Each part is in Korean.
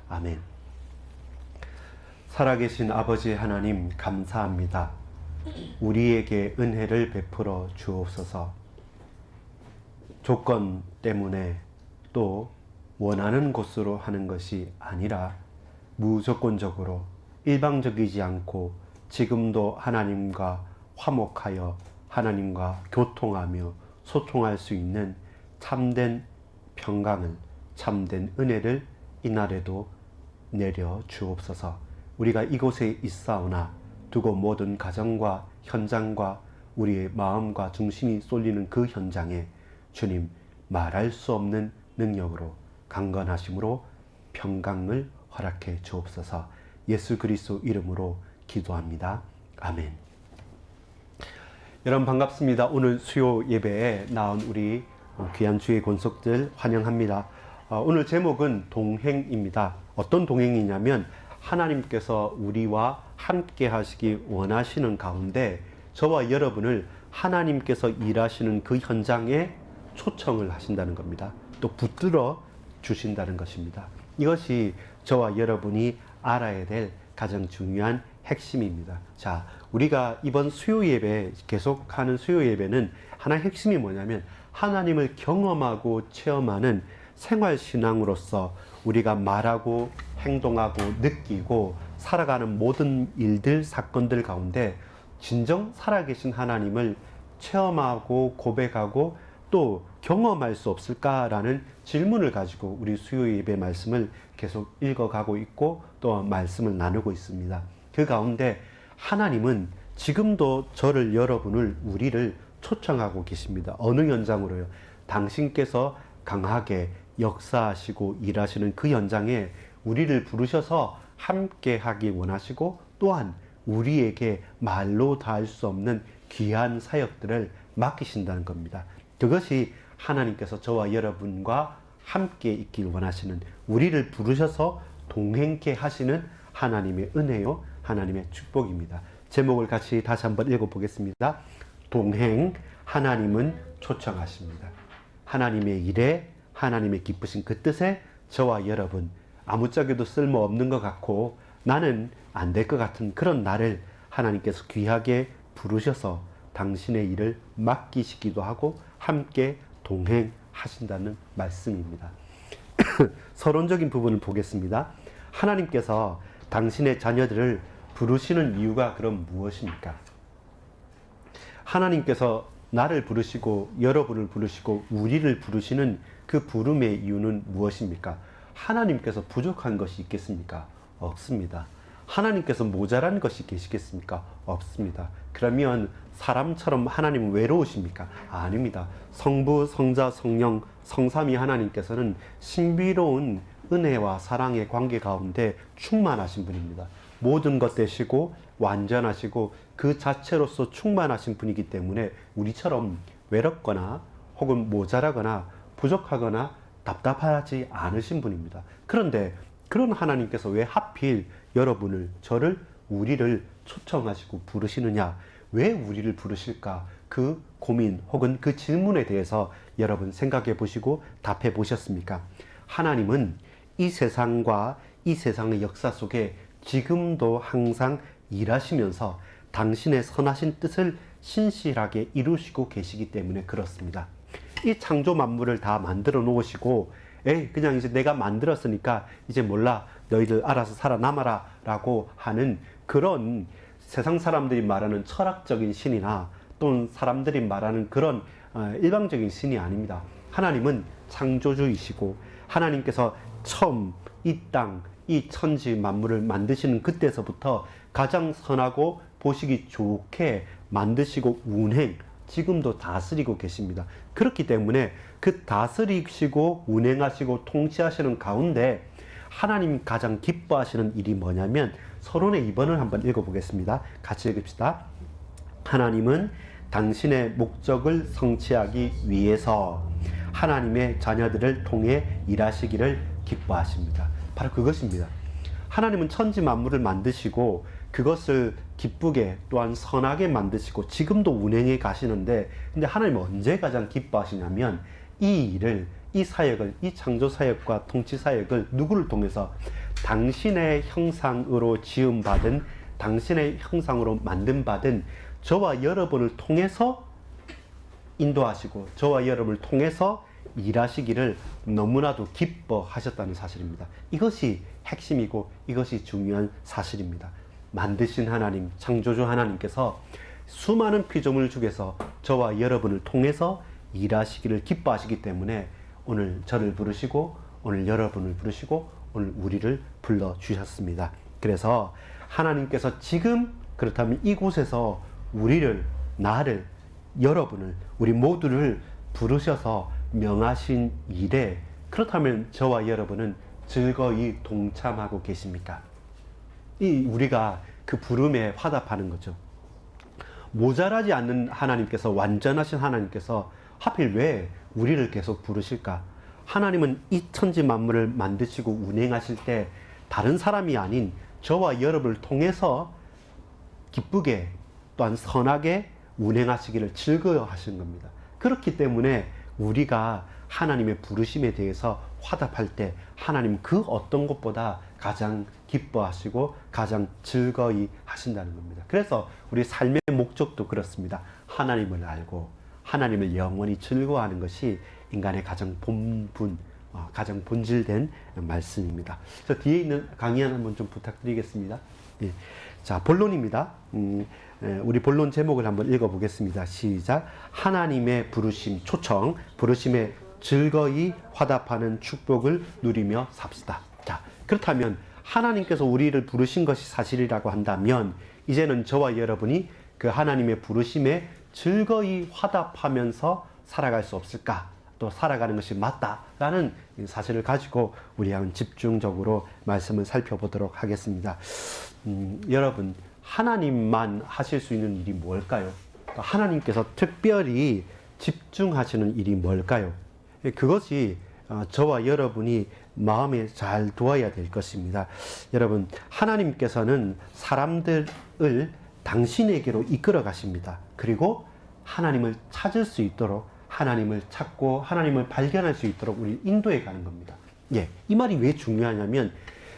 아멘. 살아계신 아버지 하나님, 감사합니다. 우리에게 은혜를 베풀어 주옵소서. 조건 때문에 또 원하는 곳으로 하는 것이 아니라 무조건적으로 일방적이지 않고 지금도 하나님과 화목하여 하나님과 교통하며 소통할 수 있는 참된 평강을, 참된 은혜를 이날에도 내려 주옵소서. 우리가 이곳에 있사오나 두고 모든 가정과 현장과 우리의 마음과 중심이 쏠리는 그 현장에 주님 말할 수 없는 능력으로 강건하심으로 평강을 허락해 주옵소서. 예수 그리스도 이름으로 기도합니다. 아멘. 여러분 반갑습니다. 오늘 수요 예배에 나온 우리 귀한 주의 권속들 환영합니다. 오늘 제목은 동행입니다. 어떤 동행이냐면 하나님께서 우리와 함께 하시기 원하시는 가운데 저와 여러분을 하나님께서 일하시는 그 현장에 초청을 하신다는 겁니다. 또 붙들어 주신다는 것입니다. 이것이 저와 여러분이 알아야 될 가장 중요한 핵심입니다. 자, 우리가 이번 수요 예배, 계속하는 수요 예배는 하나의 핵심이 뭐냐면 하나님을 경험하고 체험하는 생활신앙으로서 우리가 말하고 행동하고 느끼고 살아가는 모든 일들, 사건들 가운데 진정 살아계신 하나님을 체험하고 고백하고 또 경험할 수 없을까라는 질문을 가지고 우리 수요 예배 말씀을 계속 읽어가고 있고 또 말씀을 나누고 있습니다. 그 가운데 하나님은 지금도 저를, 여러분을, 우리를 초청하고 계십니다. 어느 현장으로요? 당신께서 강하게 역사하시고 일하시는 그 현장에 우리를 부르셔서 함께 하기 원하시고 또한 우리에게 말로 다 할 수 없는 귀한 사역들을 맡기신다는 겁니다. 그것이 하나님께서 저와 여러분과 함께 있길 원하시는, 우리를 부르셔서 동행케 하시는 하나님의 은혜요, 하나님의 축복입니다. 제목을 같이 다시 한번 읽어보겠습니다. 동행, 하나님은 초청하십니다. 하나님의 일에, 하나님의 기쁘신 그 뜻에 저와 여러분, 아무짝에도 쓸모없는 것 같고 나는 안 될 것 같은 그런 나를 하나님께서 귀하게 부르셔서 당신의 일을 맡기시기도 하고 함께 동행하신다는 말씀입니다. 서론적인 부분을 보겠습니다. 하나님께서 당신의 자녀들을 부르시는 이유가 그럼 무엇입니까? 하나님께서 나를 부르시고 여러분을 부르시고 우리를 부르시는 그 부름의 이유는 무엇입니까? 하나님께서 부족한 것이 있겠습니까? 없습니다. 하나님께서 모자란 것이 계시겠습니까? 없습니다. 그러면 사람처럼 하나님은 외로우십니까? 아닙니다. 성부, 성자, 성령, 성삼위 하나님께서는 신비로운 은혜와 사랑의 관계 가운데 충만하신 분입니다. 모든 것 되시고 완전하시고 그 자체로서 충만하신 분이기 때문에 우리처럼 외롭거나 혹은 모자라거나 부족하거나 답답하지 않으신 분입니다. 그런데 그런 하나님께서 왜 하필 여러분을, 저를, 우리를 초청하시고 부르시느냐? 왜 우리를 부르실까? 그 고민 혹은 그 질문에 대해서 여러분 생각해 보시고 답해 보셨습니까? 하나님은 이 세상과 이 세상의 역사 속에 지금도 항상 일하시면서 당신의 선하신 뜻을 신실하게 이루시고 계시기 때문에 그렇습니다. 이 창조 만물을 다 만들어 놓으시고 그냥 이제 내가 만들었으니까 이제 몰라, 너희들 알아서 살아남아라 라고 하는 그런 세상 사람들이 말하는 철학적인 신이나 또는 사람들이 말하는 그런 일방적인 신이 아닙니다. 하나님은 창조주이시고 하나님께서 처음 이 땅, 이 천지 만물을 만드시는 그때서부터 가장 선하고 보시기 좋게 만드시고 운행, 지금도 다스리고 계십니다. 그렇기 때문에 그 다스리시고 운행하시고 통치하시는 가운데 하나님 가장 기뻐하시는 일이 뭐냐면 서론의 2번을 한번 읽어보겠습니다. 같이 읽읍시다. 하나님은 당신의 목적을 성취하기 위해서 하나님의 자녀들을 통해 일하시기를 기뻐하십니다. 바로 그것입니다. 하나님은 천지 만물을 만드시고 그것을 기쁘게 또한 선하게 만드시고 지금도 운행해 가시는데, 근데 하나님은 언제 가장 기뻐하시냐면 이 일을, 이 사역을, 이 창조 사역과 통치 사역을 누구를 통해서? 당신의 형상으로 지음받은, 당신의 형상으로 만듦받은 저와 여러분을 통해서 인도하시고 저와 여러분을 통해서 일하시기를 너무나도 기뻐하셨다는 사실입니다. 이것이 핵심이고 이것이 중요한 사실입니다. 만드신 하나님, 창조주 하나님께서 수많은 피조물 중에서 저와 여러분을 통해서 일하시기를 기뻐하시기 때문에 오늘 저를 부르시고 오늘 여러분을 부르시고 오늘 우리를 불러주셨습니다. 그래서 하나님께서 지금 그렇다면 이곳에서 우리를, 나를, 여러분을, 우리 모두를 부르셔서 명하신 일에 그렇다면 저와 여러분은 즐거이 동참하고 계십니까? 우리가 그 부름에 화답하는 거죠. 모자라지 않는 하나님께서, 완전하신 하나님께서 하필 왜 우리를 계속 부르실까? 하나님은 이 천지 만물을 만드시고 운행하실 때 다른 사람이 아닌 저와 여러분을 통해서 기쁘게 또한 선하게 운행하시기를 즐거워하시는 겁니다. 그렇기 때문에 우리가 하나님의 부르심에 대해서 화답할 때 하나님 그 어떤 것보다 가장 기뻐하시고 가장 즐거이 하신다는 겁니다. 그래서 우리 삶의 목적도 그렇습니다. 하나님을 알고 하나님을 영원히 즐거워하는 것이 인간의 가장 본분, 가장 본질된 말씀입니다. 저 뒤에 있는 강의 한번 좀 부탁드리겠습니다. 예. 자, 본론입니다. 우리 본론 제목을 한번 읽어보겠습니다. 시작. 하나님의 부르심, 초청, 부르심에 즐거이 화답하는 축복을 누리며 삽시다. 자, 그렇다면 하나님께서 우리를 부르신 것이 사실이라고 한다면 이제는 저와 여러분이 그 하나님의 부르심에 즐거이 화답하면서 살아갈 수 없을까? 또 살아가는 것이 맞다라는 사실을 가지고 우리 한번 집중적으로 말씀을 살펴보도록 하겠습니다. 여러분, 하나님만 하실 수 있는 일이 뭘까요? 하나님께서 특별히 집중하시는 일이 뭘까요? 그것이 저와 여러분이 마음에 잘 두어야 될 것입니다. 여러분, 하나님께서는 사람들을 당신에게로 이끌어 가십니다. 그리고 하나님을 찾을 수 있도록, 하나님을 찾고 하나님을 발견할 수 있도록 우리 인도해 가는 겁니다. 예, 이 말이 왜 중요하냐면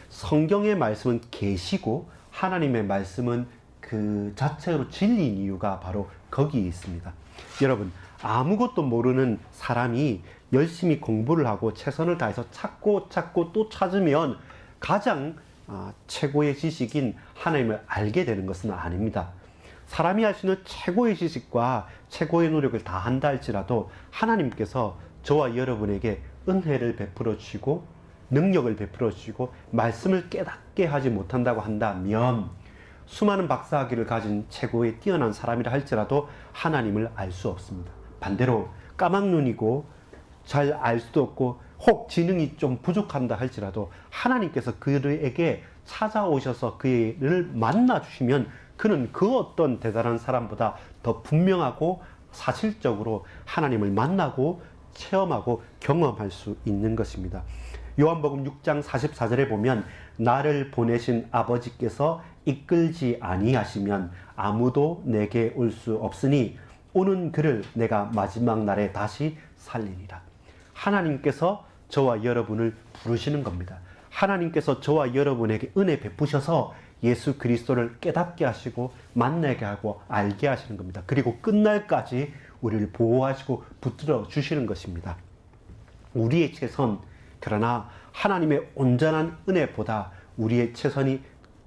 성경의 말씀은 계시고 하나님의 말씀은 그 자체로 진리인 이유가 바로 거기에 있습니다. 여러분, 아무것도 모르는 사람이 열심히 공부를 하고 최선을 다해서 찾고 또 찾으면 가장 최고의 지식인 하나님을 알게 되는 것은 아닙니다. 사람이 할 수 있는 최고의 지식과 최고의 노력을 다 한다 할지라도 하나님께서 저와 여러분에게 은혜를 베풀어 주시고 능력을 베풀어 주시고 말씀을 깨닫게 하지 못한다고 한다면 수많은 박사학위를 가진 최고의 뛰어난 사람이라 할지라도 하나님을 알 수 없습니다. 반대로 까막눈이고 잘 알 수도 없고 혹 지능이 좀 부족한다 할지라도 하나님께서 그에게 찾아오셔서 그를 만나 주시면 그는 그 어떤 대단한 사람보다 더 분명하고 사실적으로 하나님을 만나고 체험하고 경험할 수 있는 것입니다. 요한복음 6장 44절에 보면 나를 보내신 아버지께서 이끌지 아니하시면 아무도 내게 올 수 없으니 오는 그를 내가 마지막 날에 다시 살리리라. 하나님께서 저와 여러분을 부르시는 겁니다. 하나님께서 저와 여러분에게 은혜 베푸셔서 예수 그리스도를 깨닫게 하시고 만나게 하고 알게 하시는 겁니다. 그리고 끝날까지 우리를 보호하시고 붙들어 주시는 것입니다. 우리의 최선, 그러나 하나님의 온전한 은혜보다 우리의 최선이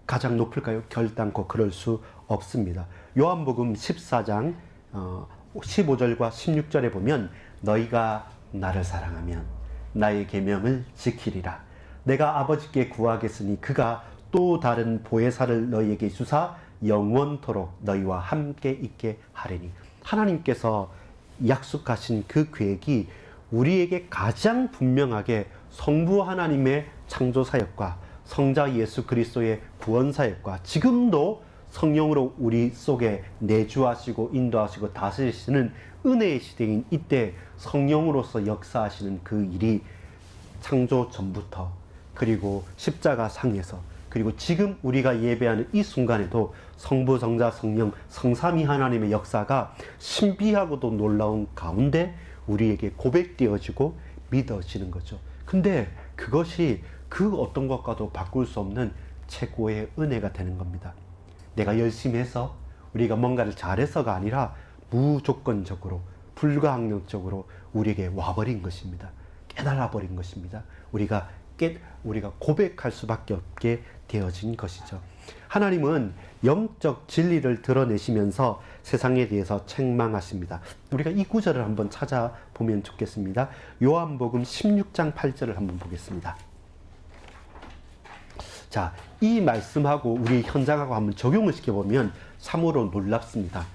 가장 높을까요? 결단코 그럴 수 없습니다. 요한복음 14장 15절과 16절에 보면 너희가 나를 사랑하면 나의 계명을 지키리라. 내가 아버지께 구하겠으니 그가 또 다른 보혜사를 너희에게 주사 영원토록 너희와 함께 있게 하리니. 하나님께서 약속하신 그 계획이 우리에게 가장 분명하게 성부 하나님의 창조 사역과 성자 예수 그리스도의 구원 사역과 지금도 성령으로 우리 속에 내주하시고 인도하시고 다스리시는 은혜의 시대인 이때 성령으로서 역사하시는 그 일이 창조 전부터 그리고 십자가 상에서 그리고 지금 우리가 예배하는 이 순간에도 성부, 성자, 성령, 성삼위 하나님의 역사가 신비하고도 놀라운 가운데 우리에게 고백되어지고 믿어지는 거죠. 근데 그것이 그 어떤 것과도 바꿀 수 없는 최고의 은혜가 되는 겁니다. 내가 열심히 해서 우리가 뭔가를 잘해서가 아니라 무조건적으로 불가항력적으로 우리에게 와버린 것입니다. 깨달아 버린 것입니다. 우리가 고백할 수밖에 없게 되어진 것이죠. 하나님은 영적 진리를 드러내시면서 세상에 대해서 책망하십니다. 우리가 이 구절을 한번 찾아보면 좋겠습니다. 요한복음 16장 8절을 한번 보겠습니다. 자, 이 말씀하고 우리 현장하고 한번 적용을 시켜보면 참으로 놀랍습니다.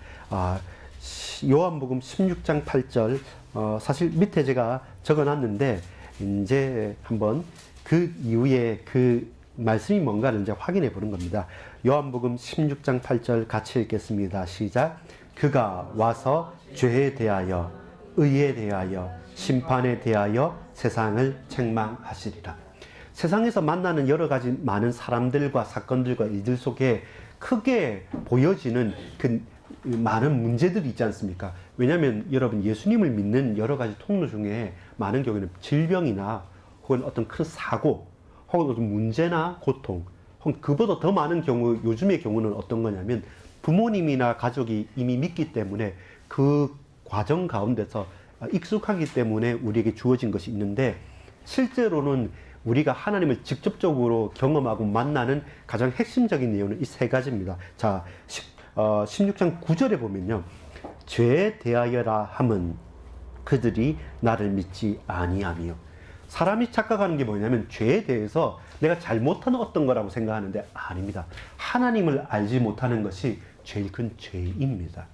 요한복음 16장 8절, 사실 밑에 제가 적어놨는데 이제 한번 그 이후에 그 말씀이 뭔가를 이제 확인해 보는 겁니다. 요한복음 16장 8절 같이 읽겠습니다. 시작. 그가 와서 죄에 대하여, 의에 대하여, 심판에 대하여 세상을 책망하시리라. 세상에서 만나는 여러 가지 많은 사람들과 사건들과 일들 속에 크게 보여지는 그 많은 문제들이 있지 않습니까? 왜냐하면 여러분, 예수님을 믿는 여러 가지 통로 중에 많은 경우에는 질병이나 혹은 어떤 큰 사고 혹은 어떤 문제나 고통, 혹은 그보다 더 많은 경우, 요즘의 경우는 어떤 거냐면 부모님이나 가족이 이미 믿기 때문에 그 과정 가운데서 익숙하기 때문에 우리에게 주어진 것이 있는데, 실제로는 우리가 하나님을 직접적으로 경험하고 만나는 가장 핵심적인 내용은 이 세 가지입니다. 자, 16장 9절에 보면요. 죄에 대하여라 함은 그들이 나를 믿지 아니하며. 사람이 착각하는 게 뭐냐면 죄에 대해서 내가 잘못하는 어떤 거라고 생각하는데 아닙니다. 하나님을 알지 못하는 것이 제일 큰 죄입니다.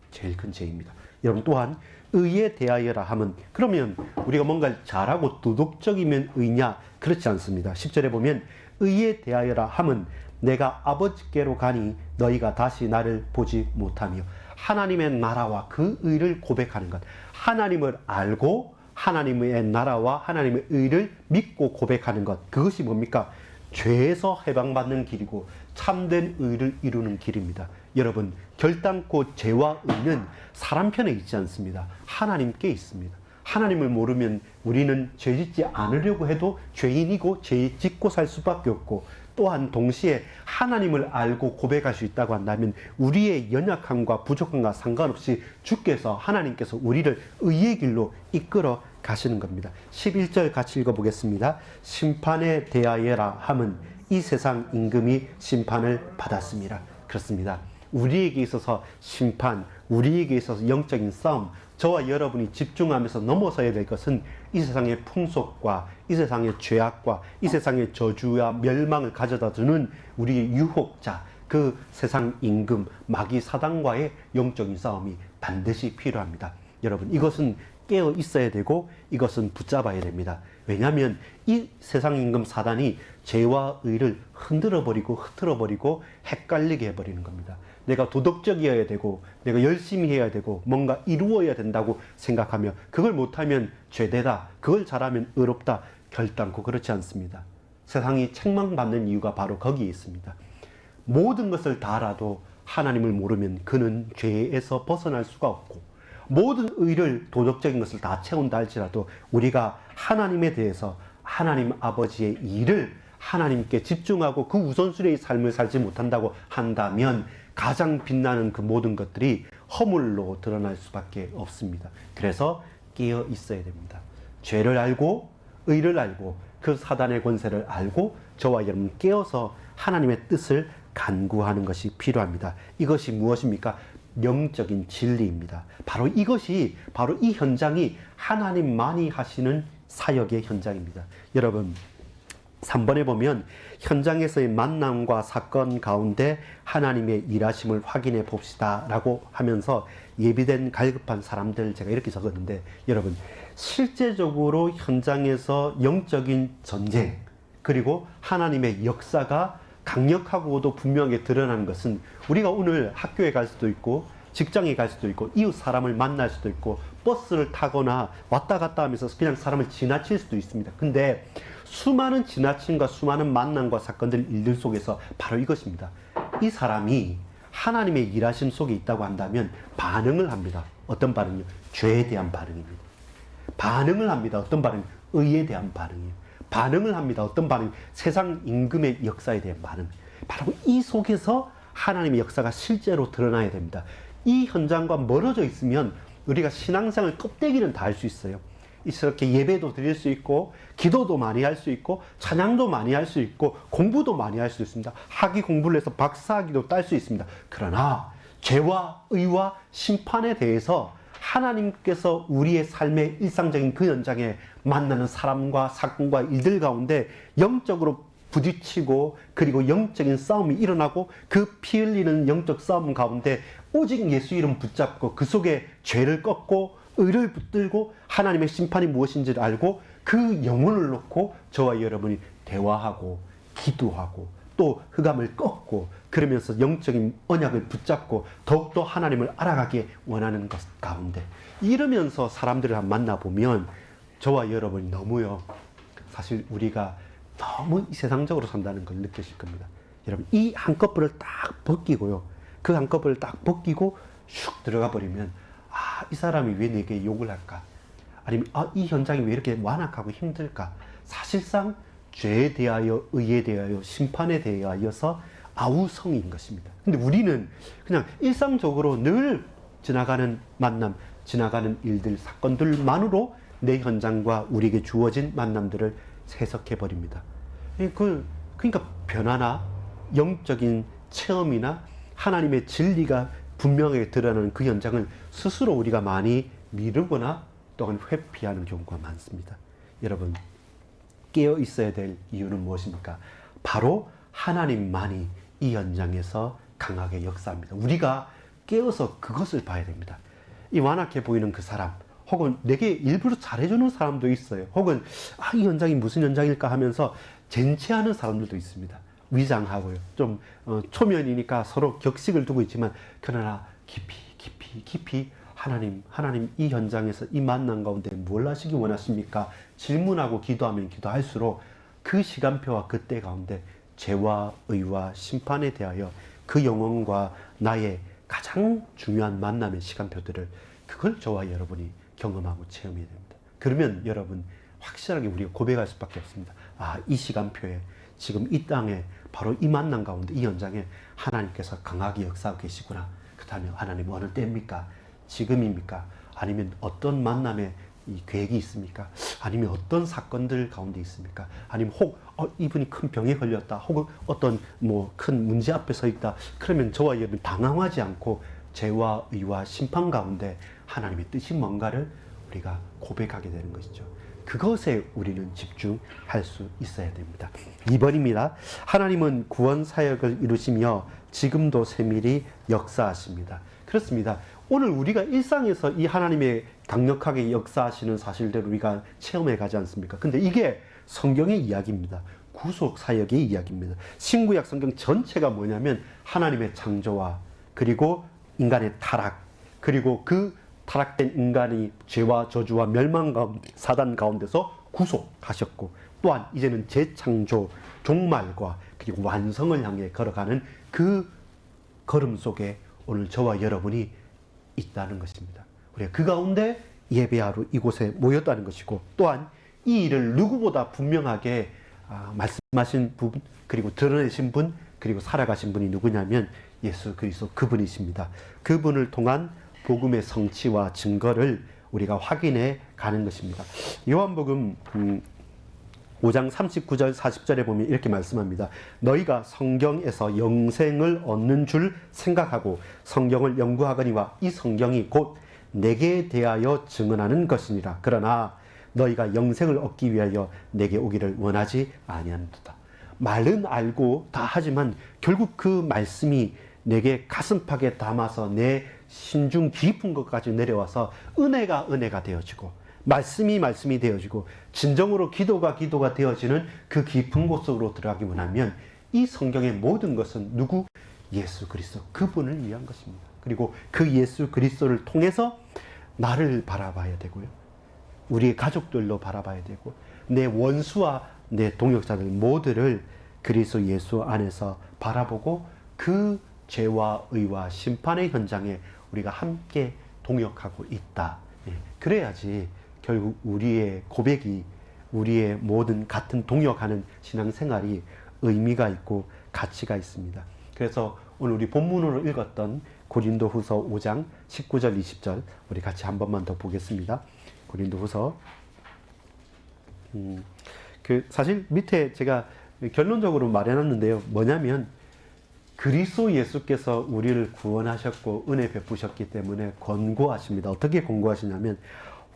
제일 큰 죄입니다. 여러분, 또한 의에 대하여라 함은, 그러면 우리가 뭔가를 잘하고 도덕적이면 의냐? 그렇지 않습니다. 10절에 보면 의에 대하여라 함은 내가 아버지께로 가니 너희가 다시 나를 보지 못하며. 하나님의 나라와 그 의를 고백하는 것, 하나님을 알고 하나님의 나라와 하나님의 의를 믿고 고백하는 것, 그것이 뭡니까? 죄에서 해방받는 길이고 참된 의를 이루는 길입니다. 여러분, 결단코 죄와 의는 사람 편에 있지 않습니다. 하나님께 있습니다. 하나님을 모르면 우리는 죄 짓지 않으려고 해도 죄인이고 죄 짓고 살 수밖에 없고, 또한 동시에 하나님을 알고 고백할 수 있다고 한다면 우리의 연약함과 부족함과 상관없이 주께서, 하나님께서 우리를 의의 길로 이끌어 가시는 겁니다. 11절 같이 읽어보겠습니다. 심판에 대하여라 함은 이 세상 임금이 심판을 받았습니다. 그렇습니다. 우리에게 있어서 심판, 우리에게 있어서 영적인 싸움, 저와 여러분이 집중하면서 넘어서야 될 것은 이 세상의 풍속과 이 세상의 죄악과 이 세상의 저주와 멸망을 가져다 주는 우리의 유혹자, 그 세상 임금 마귀 사단과의 영적인 싸움이 반드시 필요합니다. 여러분, 이것은 깨어 있어야 되고 이것은 붙잡아야 됩니다. 왜냐하면 이 세상 임금 사단이 죄와 의를 흔들어버리고 흐트러버리고 헷갈리게 해버리는 겁니다. 내가 도덕적이어야 되고 내가 열심히 해야 되고 뭔가 이루어야 된다고 생각하며 그걸 못하면 죄되다, 그걸 잘하면 의롭다, 결단코 그렇지 않습니다. 세상이 책망받는 이유가 바로 거기에 있습니다. 모든 것을 다 알아도 하나님을 모르면 그는 죄에서 벗어날 수가 없고, 모든 의를, 도덕적인 것을 다 채운다 할지라도 우리가 하나님에 대해서, 하나님 아버지의 일을 하나님께 집중하고 그 우선순위의 삶을 살지 못한다고 한다면 가장 빛나는 그 모든 것들이 허물로 드러날 수밖에 없습니다. 그래서 깨어 있어야 됩니다. 죄를 알고 의를 알고 그 사단의 권세를 알고 저와 여러분 깨어서 하나님의 뜻을 간구하는 것이 필요합니다. 이것이 무엇입니까? 영적인 진리입니다. 바로 이것이, 바로 이 현장이 하나님만이 하시는 사역의 현장입니다. 여러분, 3번에 보면 현장에서의 만남과 사건 가운데 하나님의 일하심을 확인해 봅시다 라고 하면서 예비된 갈급한 사람들, 제가 이렇게 적었는데, 여러분, 실제적으로 현장에서 영적인 전쟁 그리고 하나님의 역사가 강력하고도 분명하게 드러나는 것은 우리가 오늘 학교에 갈 수도 있고 직장에 갈 수도 있고 이웃 사람을 만날 수도 있고 버스를 타거나 왔다 갔다 하면서 그냥 사람을 지나칠 수도 있습니다. 근데 수많은 지나침과 수많은 만남과 사건들, 일들 속에서 바로 이것입니다. 이 사람이 하나님의 일하심 속에 있다고 한다면 반응을 합니다. 어떤 반응이요? 죄에 대한 반응입니다. 반응을 합니다. 어떤 반응? 의에 대한 반응이에요. 반응을 합니다. 어떤 반응? 세상 임금의 역사에 대한 반응. 바로 이 속에서 하나님의 역사가 실제로 드러나야 됩니다. 이 현장과 멀어져 있으면 우리가 신앙생활 껍데기는 다 할 수 있어요. 이렇게 예배도 드릴 수 있고, 기도도 많이 할 수 있고, 찬양도 많이 할 수 있고, 공부도 많이 할 수 있습니다. 학위 공부를 해서 박사학위도 딸 수 있습니다. 그러나 죄와 의와 심판에 대해서 하나님께서 우리의 삶의 일상적인 그 현장에 만나는 사람과 사건과 일들 가운데 영적으로 부딪히고, 그리고 영적인 싸움이 일어나고, 그 피 흘리는 영적 싸움 가운데 오직 예수 이름 붙잡고 그 속에 죄를 꺾고 의를 붙들고 하나님의 심판이 무엇인지를 알고 그 영혼을 놓고 저와 여러분이 대화하고 기도하고 또 흑암을 꺾고, 그러면서 영적인 언약을 붙잡고 더욱더 하나님을 알아가기에 원하는 것 가운데 이러면서 사람들을 만나보면 저와 여러분이 너무요, 사실 우리가 너무 세상적으로 산다는 걸 느끼실 겁니다. 여러분, 이 한꺼풀을 딱 벗기고요, 그 한꺼풀을 딱 벗기고 슉 들어가 버리면, 이 사람이 왜 내게 욕을 할까? 아니면 이 현장이 왜 이렇게 완악하고 힘들까? 사실상 죄에 대하여, 의에 대하여, 심판에 대하여서 아우성인 것입니다. 근데 우리는 그냥 일상적으로 늘 지나가는 만남, 지나가는 일들, 사건들만으로 내 현장과 우리에게 주어진 만남들을 해석해 버립니다. 그러니까 변화나 영적인 체험이나 하나님의 진리가 분명하게 드러나는 그 현장을 스스로 우리가 많이 미루거나 또한 회피하는 경우가 많습니다. 여러분, 깨어 있어야 될 이유는 무엇입니까? 바로 하나님만이 이 현장에서 강하게 역사합니다. 우리가 깨어서 그것을 봐야 됩니다. 이 완악해 보이는 그 사람, 혹은 내게 일부러 잘해주는 사람도 있어요. 혹은 이 현장이 무슨 현장일까 하면서 젠체하는 사람들도 있습니다. 위장하고요. 좀 초면이니까 서로 격식을 두고 있지만, 그러나 깊이 하나님 이 현장에서 이 만남 가운데 뭘 하시기 원하십니까? 질문하고 기도하면 기도할수록 그 시간표와 그때 가운데 죄와 의와 심판에 대하여 그 영혼과 나의 가장 중요한 만남의 시간표들을, 그걸 저와 여러분이 경험하고 체험해야 됩니다. 그러면 여러분, 확실하게 우리가 고백할 수밖에 없습니다. 이 시간표에, 지금 이 땅에, 바로 이 만남 가운데, 이 현장에 하나님께서 강하게 역사하고 계시구나. 그 다음에 하나님 어느 때입니까? 지금입니까? 아니면 어떤 만남에 이 계획이 있습니까? 아니면 어떤 사건들 가운데 있습니까? 아니면 이분이 큰 병에 걸렸다. 혹은 어떤 큰 문제 앞에 서 있다. 그러면 저와 여러분 당황하지 않고 죄와 의와 심판 가운데 하나님의 뜻이 뭔가를 우리가 고백하게 되는 것이죠. 그것에 우리는 집중할 수 있어야 됩니다. 2번입니다. 하나님은 구원 사역을 이루시며 지금도 세밀히 역사하십니다. 그렇습니다. 오늘 우리가 일상에서 이 하나님의 강력하게 역사하시는 사실들을 우리가 체험해 가지 않습니까? 근데 이게 성경의 이야기입니다. 구속 사역의 이야기입니다. 신구약 성경 전체가 뭐냐면 하나님의 창조와, 그리고 인간의 타락, 그리고 그 타락된 인간이 죄와 저주와 멸망 가운데, 사단 가운데서 구속하셨고, 또한 이제는 재창조, 종말과 그리고 완성을 향해 걸어가는 그 걸음 속에 오늘 저와 여러분이 있다는 것입니다. 우리가 그 가운데 예배하러 이곳에 모였다는 것이고, 또한 이 일을 누구보다 분명하게 말씀하신 분, 그리고 드러내신 분, 그리고 살아가신 분이 누구냐면 예수 그리스도, 그분이십니다. 그분을 통한 복음의 성취와 증거를 우리가 확인해 가는 것입니다. 요한복음 5장 39절 40절에 보면 이렇게 말씀합니다. 너희가 성경에서 영생을 얻는 줄 생각하고 성경을 연구하거니와 이 성경이 곧 내게 대하여 증언하는 것이니라. 그러나 너희가 영생을 얻기 위하여 내게 오기를 원하지 아니하는도다. 말은 알고 다 하지만 결국 그 말씀이 내게 가슴팍에 담아서 내 심중 깊은 것까지 내려와서 은혜가 되어지고, 말씀이 되어지고, 진정으로 기도가 되어지는 그 깊은 곳 속으로 들어가기 원하면 이 성경의 모든 것은 누구? 예수 그리스도, 그분을 위한 것입니다. 그리고 그 예수 그리스도를 통해서 나를 바라봐야 되고요, 우리의 가족들로 바라봐야 되고, 내 원수와 내 동역자들 모두를 그리스도 예수 안에서 바라보고 그 죄와 의와 심판의 현장에 우리가 함께 동역하고 있다. 그래야지 결국 우리의 고백이, 우리의 모든 같은 동역하는 신앙생활이 의미가 있고 가치가 있습니다. 그래서 오늘 우리 본문으로 읽었던 고린도후서 5장 19절 20절 우리 같이 한 번만 더 보겠습니다. 고린도후서 사실 밑에 제가 결론적으로 말해놨는데요. 뭐냐면 그리스도 예수께서 우리를 구원하셨고 은혜 베푸셨기 때문에 권고하십니다. 어떻게 권고하시냐면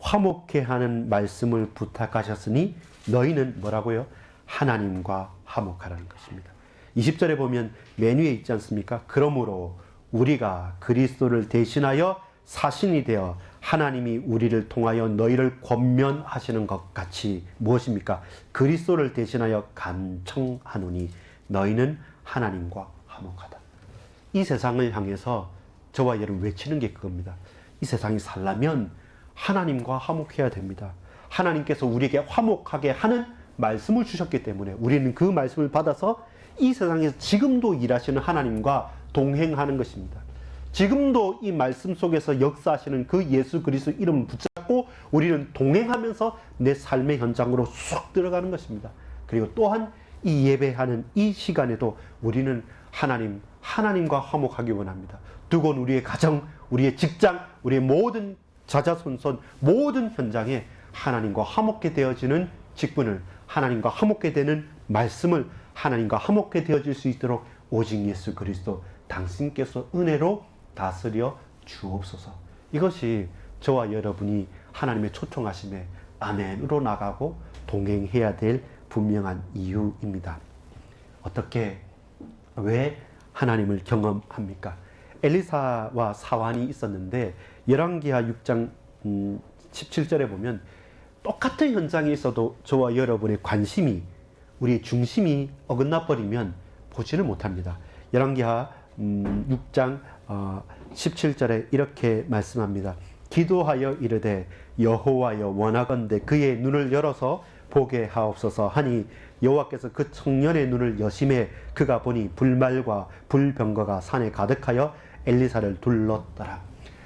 화목해 하는 말씀을 부탁하셨으니 너희는 뭐라고요? 하나님과 화목하라는 것입니다. 20절에 보면 맨 위에 있지 않습니까? 그러므로 우리가 그리스도를 대신하여 사신이 되어 하나님이 우리를 통하여 너희를 권면하시는 것 같이 무엇입니까? 그리스도를 대신하여 간청하노니 너희는 하나님과 화목하다. 이 세상을 향해서 저와 여러분 외치는 게 그겁니다. 이 세상이 살려면 하나님과 화목해야 됩니다. 하나님께서 우리에게 화목하게 하는 말씀을 주셨기 때문에 우리는 그 말씀을 받아서 이 세상에서 지금도 일하시는 하나님과 동행하는 것입니다. 지금도 이 말씀 속에서 역사하시는 그 예수 그리스도 이름을 붙잡고 우리는 동행하면서 내 삶의 현장으로 쑥 들어가는 것입니다. 그리고 또한 이 예배하는 이 시간에도 우리는 하나님과 화목하기 원합니다. 두고는 우리의 가정, 우리의 직장, 우리의 모든 자자손손 모든 현장에 하나님과 화목게 되어지는 직분을, 하나님과 화목게 되는 말씀을, 하나님과 화목게 되어질 수 있도록 오직 예수 그리스도 당신께서 은혜로 다스려 주옵소서. 이것이 저와 여러분이 하나님의 초청하심에 아멘으로 나가고 동행해야 될 분명한 이유입니다. 어떻게, 왜 하나님을 경험합니까? 엘리사와 사환이 있었는데 열왕기하 6장 17절에 보면 똑같은 현장에 있어도 저와 여러분의 관심이, 우리의 중심이 어긋나 버리면 보지를 못합니다. 열왕기하 6장 17절에 이렇게 말씀합니다. 기도하여 이르되 여호와여 원하건대 그의 눈을 열어서 보게 하옵소서 하니 여호와께서 그 청년의 눈을 여심해 그가 보니 불말과 불병거가 산에 가득하여 엘리사를 둘렀더라.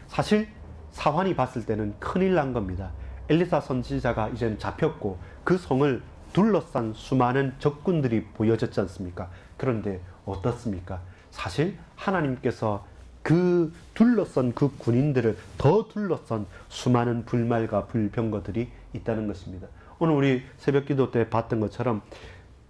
사실 사환이 봤을 때는 큰일 난 겁니다. 엘리사 선지자가 이제는 잡혔고 그 성을 둘러싼 수많은 적군들이 보여졌지 않습니까? 그런데 어떻습니까? 사실 하나님께서 그 둘러싼 그 군인들을 더 둘러싼 수많은 불말과 불병거들이 있다는 것입니다. 오늘 우리 새벽기도 때 봤던 것처럼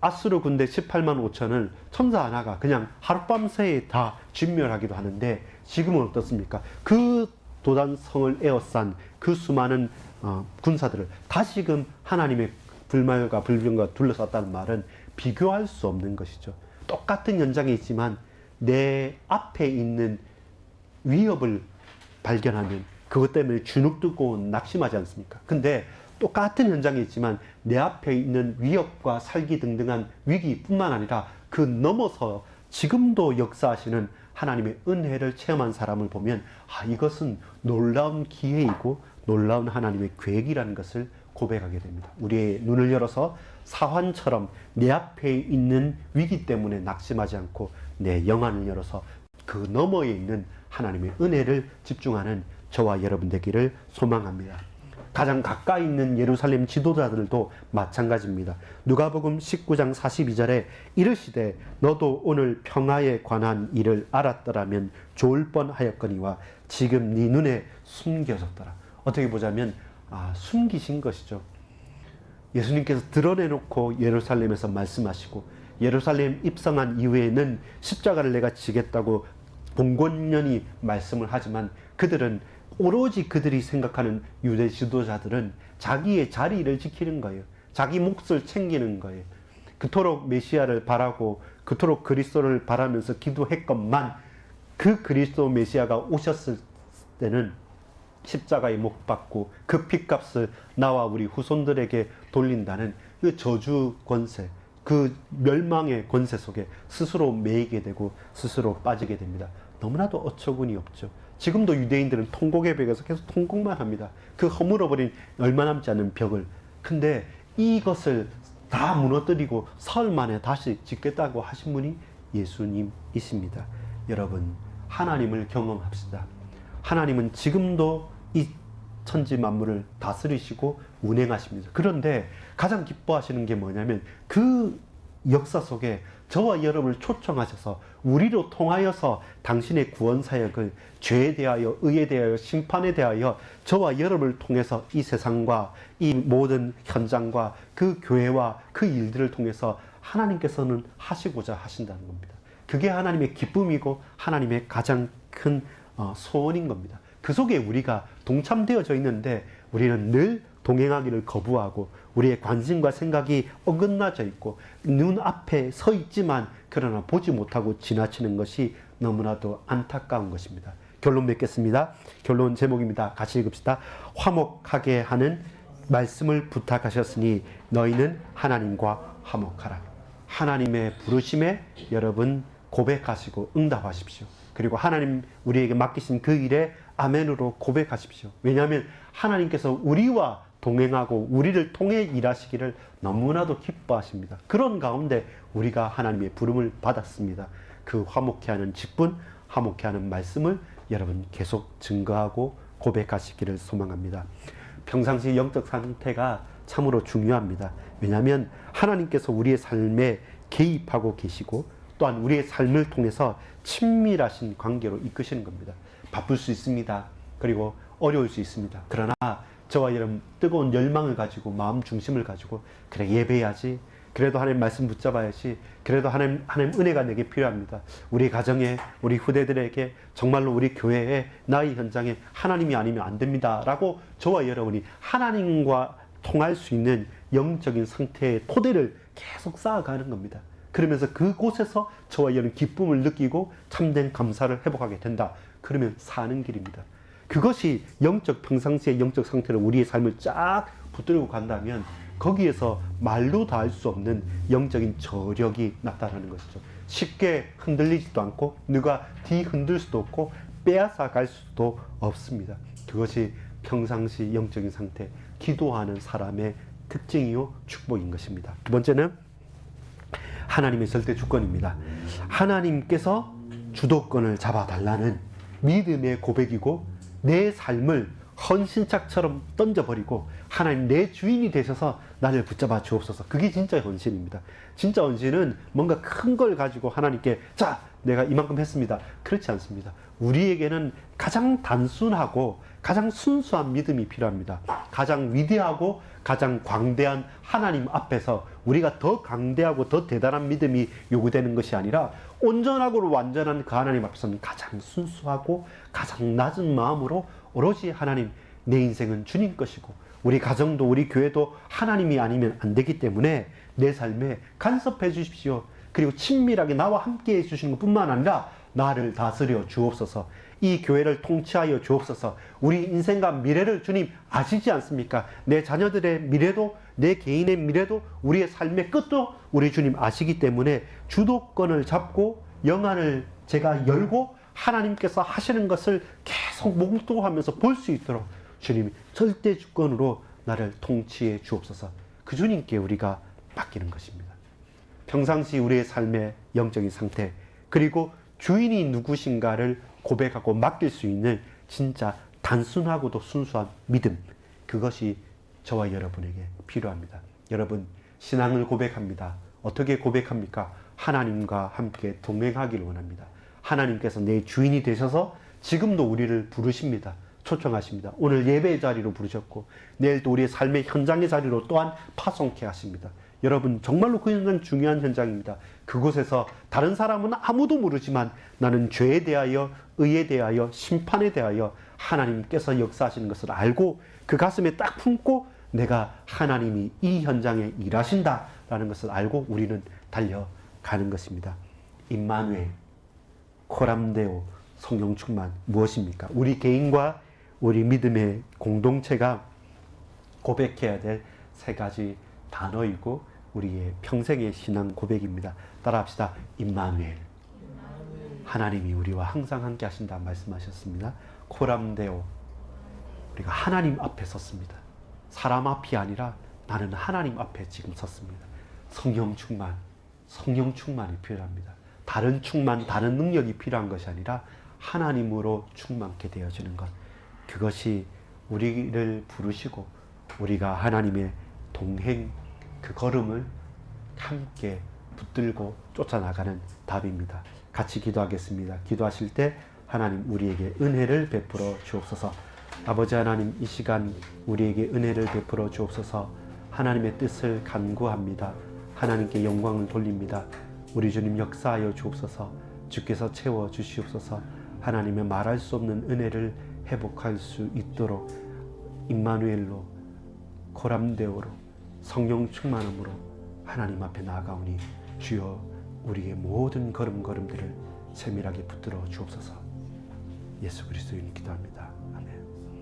아수르 군대 18만 5천을 천사 하나가 그냥 하룻밤 새에 다 진멸하기도 하는데 지금은 어떻습니까? 그 도단성을 에워싼 그 수많은 군사들을 다시금 하나님의 불말과 불병과 둘러쌌다는 말은 비교할 수 없는 것이죠. 똑같은 현장에 있지만 내 앞에 있는 위협을 발견하면 그것 때문에 주눅들고 낙심하지 않습니까? 근데 똑같은 현장에 있지만 내 앞에 있는 위협과 살기 등등한 위기뿐만 아니라 그 넘어서 지금도 역사하시는 하나님의 은혜를 체험한 사람을 보면 이것은 놀라운 기회이고 놀라운 하나님의 계획이라는 것을 고백하게 됩니다. 우리의 눈을 열어서 사환처럼 내 앞에 있는 위기 때문에 낙심하지 않고 내 영안을 열어서 그 너머에 있는 하나님의 은혜를 집중하는 저와 여러분 되기를 소망합니다. 가장 가까이 있는 예루살렘 지도자들도 마찬가지입니다. 누가복음 19장 42절에 이르시되 너도 오늘 평화에 관한 일을 알았더라면 좋을 뻔하였거니와 지금 네 눈에 숨겨졌더라. 어떻게 보자면 숨기신 것이죠. 예수님께서 드러내놓고 예루살렘에서 말씀하시고 예루살렘 입성한 이후에는 십자가를 내가 지겠다고 봉건년이 말씀을 하지만 그들은 오로지 그들이 생각하는 유대 지도자들은 자기의 자리를 지키는 거예요. 자기 몫을 챙기는 거예요. 그토록 메시아를 바라고 그토록 그리스도를 바라면서 기도했건만 그 그리스도 메시아가 오셨을 때는 십자가에 못 박고 그 핏값을 나와 우리 후손들에게 돌린다는 그 저주 권세, 그 멸망의 권세 속에 스스로 매이게 되고 스스로 빠지게 됩니다. 너무나도 어처구니 없죠. 지금도 유대인들은 통곡의 벽에서 계속 통곡만 합니다. 그 허물어버린 얼마 남지 않은 벽을. 근데 이것을 다 무너뜨리고 사흘 만에 다시 짓겠다고 하신 분이 예수님이십니다. 여러분, 하나님을 경험합시다. 하나님은 지금도 이 천지 만물을 다스리시고 운행하십니다. 그런데 가장 기뻐하시는 게 뭐냐면 그 역사 속에 저와 여러분을 초청하셔서 우리로 통하여서 당신의 구원 사역을 죄에 대하여, 의에 대하여, 심판에 대하여 저와 여러분을 통해서 이 세상과 이 모든 현장과 그 교회와 그 일들을 통해서 하나님께서는 하시고자 하신다는 겁니다. 그게 하나님의 기쁨이고 하나님의 가장 큰 소원인 겁니다. 그 속에 우리가 동참되어져 있는데 우리는 늘 동행하기를 거부하고 우리의 관심과 생각이 어긋나져 있고 눈앞에 서 있지만 그러나 보지 못하고 지나치는 것이 너무나도 안타까운 것입니다. 결론 맺겠습니다. 결론 제목입니다. 같이 읽읍시다. 화목하게 하는 말씀을 부탁하셨으니 너희는 하나님과 화목하라. 하나님의 부르심에 여러분 고백하시고 응답하십시오. 그리고 하나님 우리에게 맡기신 그 일에 아멘으로 고백하십시오. 왜냐하면 하나님께서 우리와 동행하고 우리를 통해 일하시기를 너무나도 기뻐하십니다. 그런 가운데 우리가 하나님의 부름을 받았습니다. 그 화목케 하는 직분, 화목케 하는 말씀을 여러분 계속 증거하고 고백하시기를 소망합니다. 평상시 영적 상태가 참으로 중요합니다. 왜냐하면 하나님께서 우리의 삶에 개입하고 계시고 또한 우리의 삶을 통해서 친밀하신 관계로 이끄시는 겁니다. 바쁠 수 있습니다. 그리고 어려울 수 있습니다. 그러나 저와 여러분 뜨거운 열망을 가지고 마음 중심을 가지고 그래 예배해야지. 그래도 하나님 말씀 붙잡아야지. 그래도 하나님 은혜가 내게 필요합니다. 우리 가정에 우리 후대들에게 정말로 우리 교회에 나의 현장에 하나님이 아니면 안 됩니다. 라고 저와 여러분이 하나님과 통할 수 있는 영적인 상태의 토대를 계속 쌓아가는 겁니다. 그러면서 그곳에서 저와 여러분 기쁨을 느끼고 참된 감사를 회복하게 된다. 그러면 사는 길입니다. 그것이 평상시의 영적 상태로 우리의 삶을 쫙 붙들고 간다면 거기에서 말로 다 할 수 없는 영적인 저력이 나타나는 것이죠. 쉽게 흔들리지도 않고 누가 뒤흔들 수도 없고 빼앗아 갈 수도 없습니다. 그것이 평상시 영적인 상태, 기도하는 사람의 특징이요 축복인 것입니다. 두 번째는 하나님의 절대 주권입니다. 하나님께서 주도권을 잡아달라는 믿음의 고백이고 내 삶을 헌신짝처럼 던져버리고 하나님 내 주인이 되셔서 나를 붙잡아 주옵소서. 그게 진짜 헌신입니다. 진짜 헌신은 뭔가 큰 걸 가지고 하나님께 자 내가 이만큼 했습니다. 그렇지 않습니다. 우리에게는 가장 단순하고 가장 순수한 믿음이 필요합니다. 가장 위대하고 가장 광대한 하나님 앞에서 우리가 더 강대하고 더 대단한 믿음이 요구되는 것이 아니라 온전하고 완전한 그 하나님 앞에서는 가장 순수하고 가장 낮은 마음으로 오로지 하나님 내 인생은 주님 것이고 우리 가정도 우리 교회도 하나님이 아니면 안 되기 때문에 내 삶에 간섭해 주십시오. 그리고 친밀하게 나와 함께 해 주시는 것뿐만 아니라 나를 다스려 주옵소서. 이 교회를 통치하여 주옵소서. 우리 인생과 미래를 주님 아시지 않습니까? 내 자녀들의 미래도 내 개인의 미래도 우리의 삶의 끝도 우리 주님 아시기 때문에 주도권을 잡고 영안을 제가 열고 하나님께서 하시는 것을 계속 목도하면서 볼 수 있도록 주님이 절대 주권으로 나를 통치해 주옵소서. 그 주님께 우리가 맡기는 것입니다. 평상시 우리의 삶의 영적인 상태 그리고 주인이 누구신가를 고백하고 맡길 수 있는 진짜 단순하고도 순수한 믿음, 그것이 저와 여러분에게 필요합니다. 여러분 신앙을 고백합니다. 어떻게 고백합니까? 하나님과 함께 동행하기를 원합니다. 하나님께서 내 주인이 되셔서 지금도 우리를 부르십니다. 초청하십니다. 오늘 예배의 자리로 부르셨고 내일 또 우리의 삶의 현장의 자리로 또한 파송케 하십니다. 여러분 정말로 그 현장 중요한 현장입니다. 그곳에서 다른 사람은 아무도 모르지만 나는 죄에 대하여 의에 대하여 심판에 대하여 하나님께서 역사하시는 것을 알고 그 가슴에 딱 품고 내가 하나님이 이 현장에 일하신다라는 것을 알고 우리는 달려가는 것입니다. 임마누엘, 코람데오, 성령 충만 무엇입니까? 우리 개인과 우리 믿음의 공동체가 고백해야 될 세 가지 단어이고 우리의 평생의 신앙 고백입니다. 따라합시다. 임마누엘. 하나님이 우리와 항상 함께 하신다 말씀하셨습니다. 코람데오. 우리가 하나님 앞에 섰습니다. 사람 앞이 아니라 나는 하나님 앞에 지금 섰습니다. 성령 충만. 성령 충만이 필요합니다. 다른 충만, 다른 능력이 필요한 것이 아니라 하나님으로 충만케 되어지는 것. 그것이 우리를 부르시고 우리가 하나님의 동행 그 걸음을 함께 붙들고 쫓아나가는 답입니다. 같이 기도하겠습니다. 기도하실 때 하나님 우리에게 은혜를 베풀어 주옵소서. 아버지 하나님, 이 시간 우리에게 은혜를 베풀어 주옵소서. 하나님의 뜻을 간구합니다. 하나님께 영광을 돌립니다. 우리 주님 역사하여 주옵소서. 주께서 채워 주시옵소서. 하나님의 말할 수 없는 은혜를 회복할 수 있도록 임마누엘로 고람데오로 성령 충만함으로 하나님 앞에 나아가오니 주여 우리의 모든 걸음걸음들을 세밀하게 붙들어 주옵소서. 예수 그리스도의 이름으로 기도합니다.